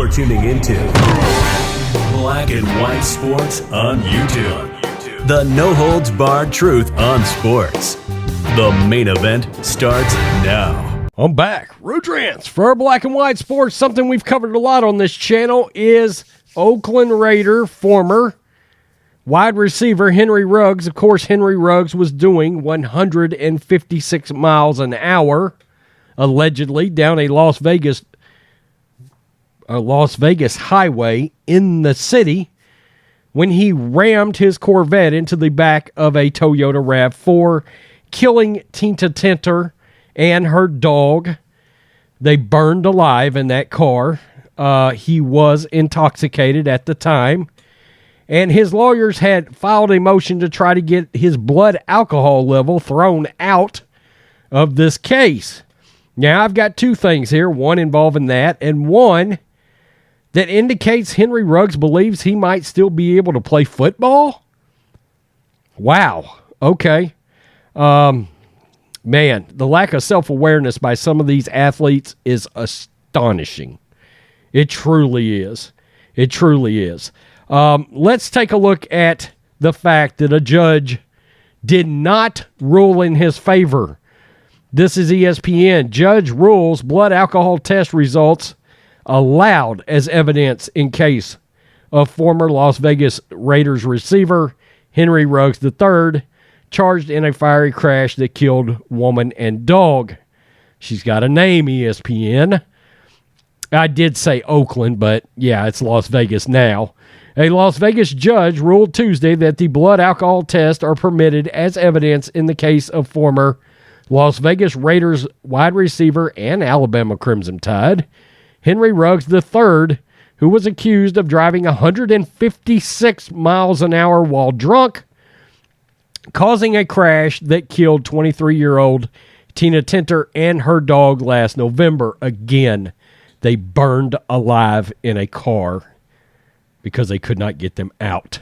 You're tuning into Black and White Sports on YouTube. The no-holds-barred truth on sports. The main event starts now. I'm back. Rudrans for Black and White Sports. Something we've covered a lot on this channel is Oakland Raider former wide receiver Henry Ruggs. Of course, Henry Ruggs was doing 156 miles an hour, allegedly, down a Las Vegas highway in the city when he rammed his Corvette into the back of a Toyota RAV4, killing Tina Tinter and her dog. They burned alive in that car. He was intoxicated at the time, and his lawyers had filed a motion to try to get his blood alcohol level thrown out of this case. Now, I've got two things here, one involving that, and one that indicates Henry Ruggs believes he might still be able to play football? Wow. Okay. Man, the lack of self-awareness by some of these athletes is astonishing. It truly is. It truly is. Let's take a look at the fact that a judge did not rule in his favor. This is ESPN. Judge rules blood alcohol test results allowed as evidence in case of former Las Vegas Raiders receiver Henry Ruggs III, charged in a fiery crash that killed woman and dog. She's got a name, ESPN. I did say Oakland, but yeah, it's Las Vegas now. A Las Vegas judge ruled Tuesday that the blood alcohol tests are permitted as evidence in the case of former Las Vegas Raiders wide receiver and Alabama Crimson Tide Henry Ruggs III, who was accused of driving 156 miles an hour while drunk, causing a crash that killed 23-year-old Tina Tinter and her dog last November. Again, they burned alive in a car because they could not get them out.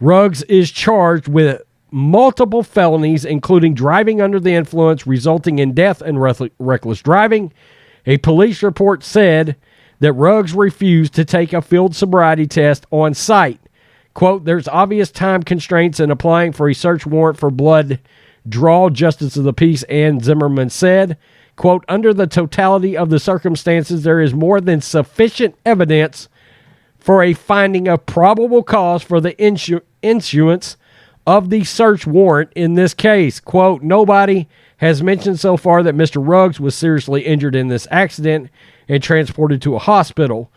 Ruggs is charged with multiple felonies, including driving under the influence, resulting in death, and reckless driving. A police report said that Ruggs refused to take a field sobriety test on site. Quote, there's obvious time constraints in applying for a search warrant for blood draw, Justice of the Peace Ann Zimmerman said. Quote, under the totality of the circumstances, there is more than sufficient evidence for a finding of probable cause for the issuance of the search warrant in this case. Quote, nobody has mentioned so far that Mr. Ruggs was seriously injured in this accident and transported to a hospital,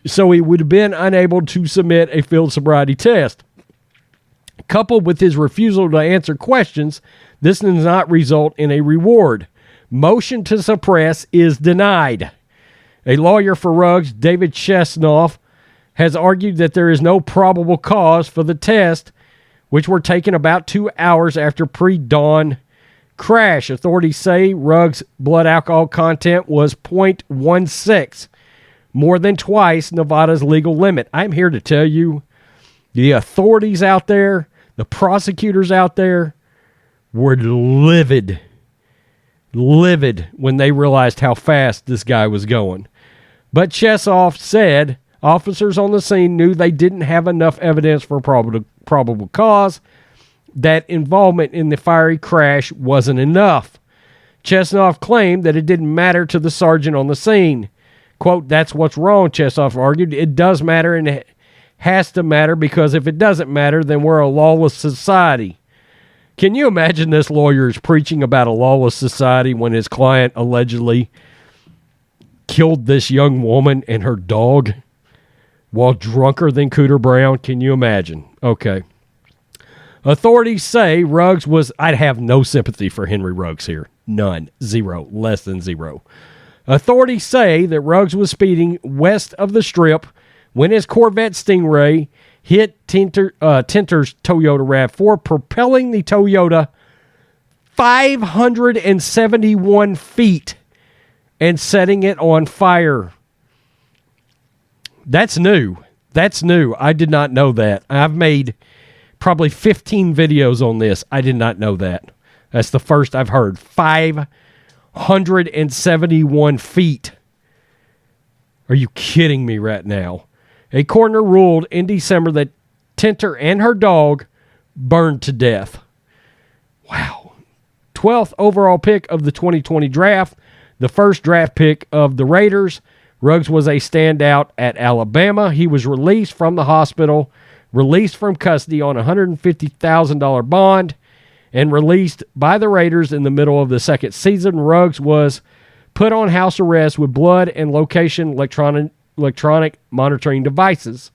so he would have been unable to submit a field sobriety test. Coupled with his refusal to answer questions, this does not result in a reward. Motion to suppress is denied. A lawyer for Ruggs, David Chesnoff, has argued that there is no probable cause for the test, which were taken about 2 hours after pre-dawn crash. Authorities say Ruggs' blood alcohol content was 0.16, more than twice Nevada's legal limit. I'm here to tell you, the authorities out there, the prosecutors out there, were livid when they realized how fast this guy was going. But Chesnoff said officers on the scene knew they didn't have enough evidence for probable cause, that involvement in the fiery crash wasn't enough. Chesnoff claimed that it didn't matter to the sergeant on the scene. Quote, that's what's wrong, Chesnoff argued. It does matter, and it has to matter, because if it doesn't matter, then we're a lawless society. Can you imagine this lawyer is preaching about a lawless society when his client allegedly killed this young woman and her dog while drunker than Cooter Brown? Can you imagine? Okay. Authorities say Ruggs was... I'd have no sympathy for Henry Ruggs here. None. Zero. Less than zero. Authorities say that Ruggs was speeding west of the Strip when his Corvette Stingray hit Tinter's Toyota RAV4, propelling the Toyota 571 feet and setting it on fire. That's new. That's new. I did not know that. I've made probably 15 videos on this. I did not know that. That's the first I've heard. 571 feet. Are you kidding me right now? A coroner ruled in December that Tinter and her dog burned to death. Wow. 12th overall pick of the 2020 draft, the first draft pick of the Raiders. Ruggs was a standout at Alabama. He was released from the hospital, released from custody on a $150,000 bond, and released by the Raiders in the middle of the second season. Ruggs was put on house arrest with blood and location electronic monitoring devices.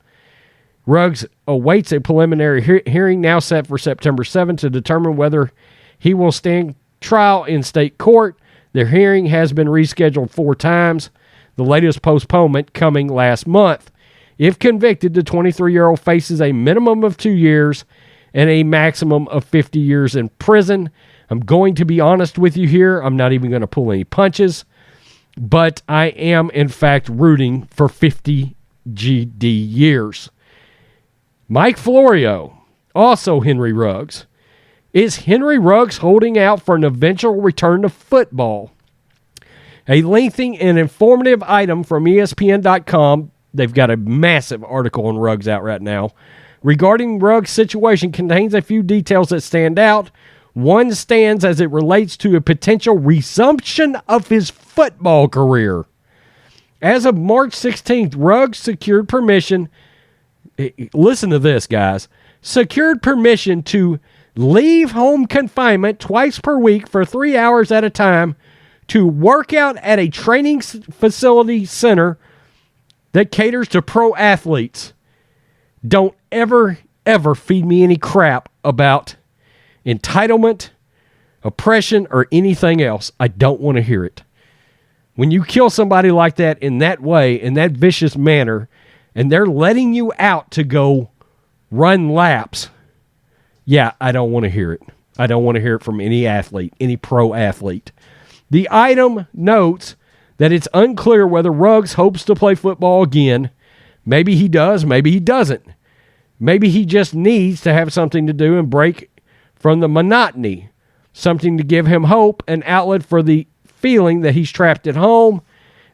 Ruggs awaits a preliminary hearing now set for September 7 to determine whether he will stand trial in state court. The hearing has been rescheduled 4 times, the latest postponement coming last month. If convicted, the 23-year-old faces a minimum of 2 years and a maximum of 50 years in prison. I'm going to be honest with you here. I'm not even going to pull any punches, but I am, in fact, rooting for 50 GD years. Mike Florio, also Henry Ruggs. Is Henry Ruggs holding out for an eventual return to football? A lengthy and informative item from ESPN.com, they've got a massive article on Ruggs out right now, regarding Ruggs' situation contains a few details that stand out. One stands as it relates to a potential resumption of his football career. As of March 16th, Ruggs secured permission, listen to this, guys, secured permission to leave home confinement twice per week for 3 hours at a time to work out at a training facility center that caters to pro athletes. Don't ever feed me any crap about entitlement, oppression, or anything else. I don't want to hear it. When you kill somebody like that in that way, in that vicious manner, and they're letting you out to go run laps, yeah, I don't want to hear it. I don't want to hear it from any athlete, any pro athlete. The item notes that it's unclear whether Ruggs hopes to play football again. Maybe he does, maybe he doesn't. Maybe he just needs to have something to do and break from the monotony, something to give him hope, an outlet for the feeling that he's trapped at home,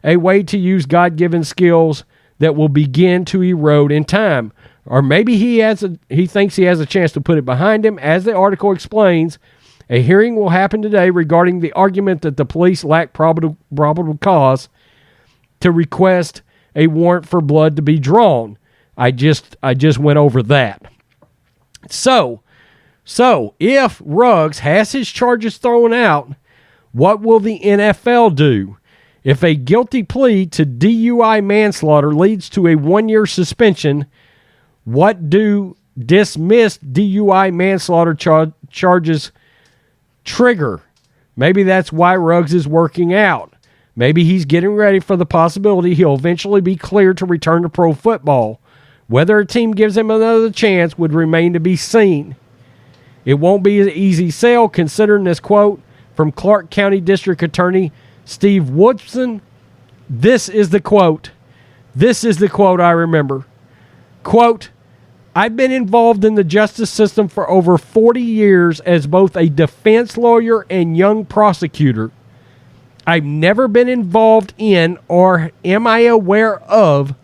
a way to use God-given skills that will begin to erode in time. Or maybe he thinks he has a chance to put it behind him. As the article explains, a hearing will happen today regarding the argument that the police lack probable cause to request a warrant for blood to be drawn. I just went over that. So if Ruggs has his charges thrown out, what will the NFL do? If a guilty plea to DUI manslaughter leads to a 1-year suspension, what do dismissed DUI manslaughter charges trigger? Maybe that's why Ruggs is working out. Maybe he's getting ready for the possibility he'll eventually be cleared to return to pro football. Whether a team gives him another chance would remain to be seen. It won't be an easy sale, considering this quote from Clark County District Attorney Steve Woodson. This is the quote. This is the quote I remember. Quote, I've been involved in the justice system for over 40 years as both a defense lawyer and young prosecutor. I've never been involved in or am I aware of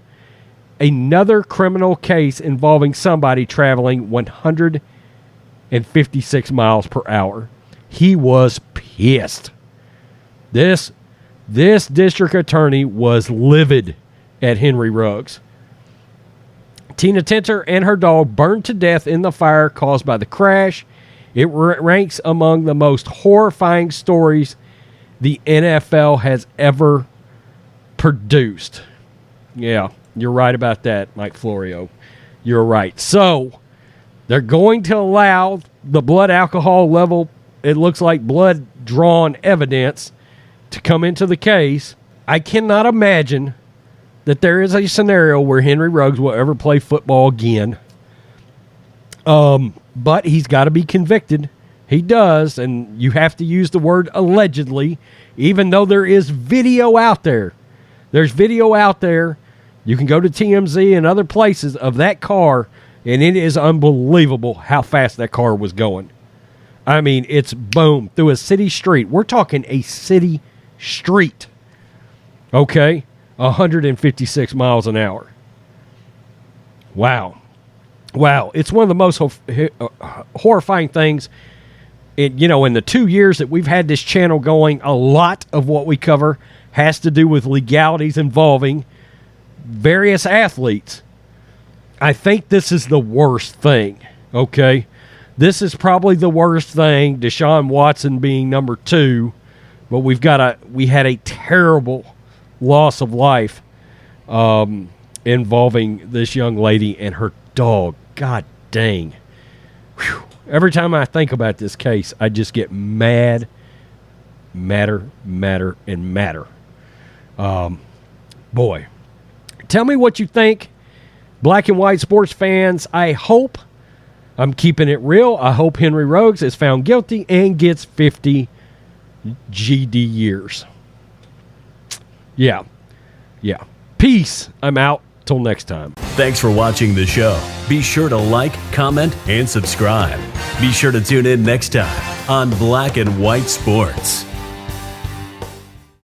another criminal case involving somebody traveling 156 miles per hour. He was pissed. This district attorney was livid at Henry Ruggs. Tina Tinter and her dog burned to death in the fire caused by the crash. It ranks among the most horrifying stories the NFL has ever produced. Yeah, you're right about that, Mike Florio. You're right. So, they're going to allow the blood alcohol level, it looks like blood-drawn evidence, to come into the case. I cannot imagine that there is a scenario where Henry Ruggs will ever play football again. But he's got to be convicted. He does, and you have to use the word allegedly, even though there is video out there. There's video out there. You can go to TMZ and other places of that car, and it is unbelievable how fast that car was going. I mean, it's boom, through a city street. We're talking a city street. Okay? 156 miles an hour. Wow. It's one of the most horrifying things. In the 2 years that we've had this channel going, a lot of what we cover has to do with legalities involving various athletes. I think this is the worst thing, okay? This is probably the worst thing, Deshaun Watson being number 2, but we had a terrible loss of life involving this young lady and her dog. God dang. Whew. Every time I think about this case, I just get madder. Boy. Tell me what you think, black and white sports fans. I hope, I'm keeping it real, I hope Henry Ruggs is found guilty and gets 50 GD years. Yeah. Peace. I'm out. Till next time. Thanks for watching the show. Be sure to like, comment, and subscribe. Be sure to tune in next time on Black and White Sports.